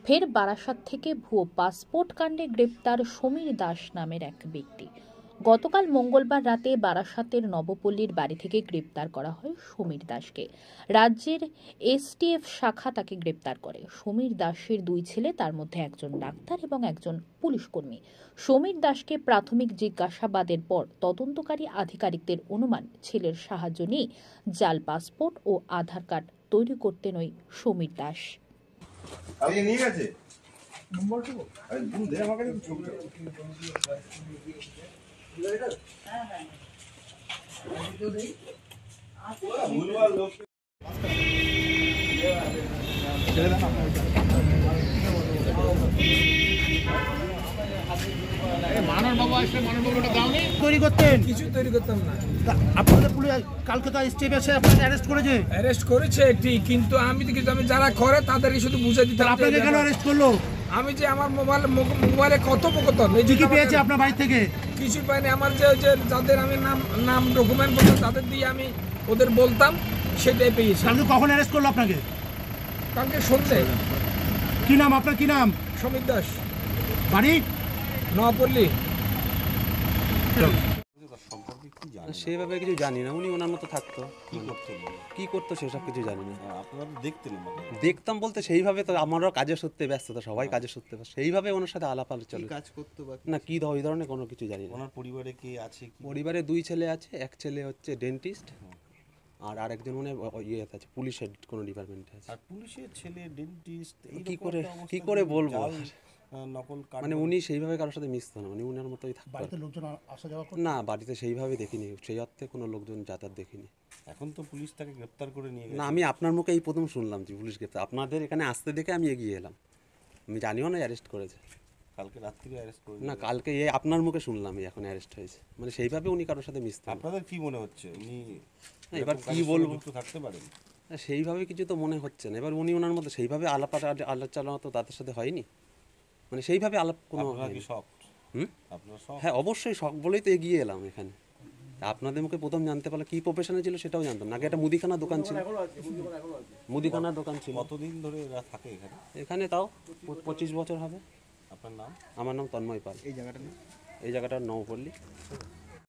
ফের বারাসাত থেকে ভুয়ো পাসপোর্ট কাণ্ডে গ্রেপ্তার সমীর দাস নামের এক ব্যক্তি। গতকাল মঙ্গলবার রাতে বারাসাতের নবপল্লীর বাড়ি থেকে গ্রেপ্তার করা হয় সমীর দাসকে। রাজ্যের এসটিএফ শাখা তাকে গ্রেপ্তার করে। সমীর দাসের দুই ছেলে, তার মধ্যে একজন ডাক্তার এবং একজন পুলিশ কর্মী। সমীর দাসকে প্রাথমিক জিজ্ঞাসাবাদের পর তদন্তকারী আধিকারিকদের অনুমান, ছেলের সাহায্য নিয়ে জাল পাসপোর্ট ও আধার কার্ড তৈরি করতেন ওই সমীর দাস। আগে নিয়ে গেছে নম্বরটা আরে দুধ দে আমাকে ছবিটা হ্যাঁ হ্যাঁ তো দেই ভুলবার লোক ছেড়ে দেন আপনারা মানন বাবু আসলে মানন বাবুটা দাওনি তৈরি করতেন কিছু তৈরি করতাম না। আপনাদের পুলিশ কালকে তো স্টেপ এসে আপনাকে অ্যারেস্ট করেছে ঠিক, কিন্তু আমি যারা করে তাদেরই শুধু বুঝে দিতে। আপনাকে কেন অ্যারেস্ট করলো? আমি যে আমার মোবাইলে কথোপকথন কি পেয়েছে আপনার বাড়ি থেকে? কিছু পাইনি। আমার যে যাদের আমি নাম ডকুমেন্ট বলতাম তাদের দিয়ে আমি ওদের বলতাম, সেটাই পেয়েছি। কালকে কখন অ্যারেস্ট করলো আপনাকে? কালকে সন্ধ্যে। কি নাম আপনার? কি নাম? সমীর দাস, বাড়ি নবপল্লী। সেভাবে কিছু জানি না, উনি ওনার মতো থাকতো। কি করতো সেসব কিছু জানি না। আপনারা দেখতেন? দেখতাম বলতে সেইভাবে তো আমারও কাজের সূত্রে ব্যস্ততা, সবাই কাজের সূত্রে সেইভাবে ওনার সাথে আলাপ আলোচনা কাজ করতো না। কি ওই ধরনের কোনো কিছু জানি না। ওনার পরিবারে কে আছে? পরিবারে দুই ছেলে আছে, এক ছেলে হচ্ছে ডেন্টিস্ট আর আরেকজন মনে ইয়েতে আছে, পুলিশের কোনো ডিপার্টমেন্টে আছে। আর পুলিশের ছেলে ডেন্টিস্ট কি করে বলবো, নকল মানে উনি সেইভাবে কারোর সাথে মিশতো না, উনি ওনার মতোই থাকতো। বাড়িতে লোকজন আসা যাওয়া করতো না, বাড়িতে সেইভাবে দেখিনি, সেই অর্থে কোনো লোকজন যাতায়াত দেখিনি। এখন তো পুলিশ তাকে গ্রেপ্তার করে নিয়ে গেছে। না, আমি আপনার মুখে এই প্রথম শুনলাম যে পুলিশ গ্রেপ্তার। আপনাদের এখানে আসতে দেখে আমি এগিয়ে এলাম, আমি জানিও না অ্যারেস্ট করেছে। কালকে রাত থেকে অ্যারেস্ট করে না, কালকে আপনার মুখে শুনলাম এখন অ্যারেস্ট হয়েছে। মানে সেইভাবে উনি কারোর সাথে মিশতেন। আপনাদের কি মনে হচ্ছে উনি এবার কি বলবো, থাকতে পারেন? সেইভাবে কিছু তো মনে হচ্ছে না। এবার উনি ওনার মধ্যে সেইভাবে আলোচনা তো তাদের সাথে হয়নি, মানে সেইভাবে আলাপ কোনো। হ্যাঁ, অবশ্যই শখ বলেই তো এগিয়ে এলাম এখানে। আপনাদের মুখে প্রথম জানতে পারলে কি প্রফেশনে ছিল সেটাও জানতাম না। আগে একটা মুদিখানার দোকান ছিল, মুদিখানার দোকান ছিল। কতদিন ধরে এরা থাকে এখানে? এখানে তাও 25 বছর হবে। আপনার নাম? আমার নাম তন্ময় পাল। এই জায়গাটার নাম? এই জায়গাটার নবপল্লী।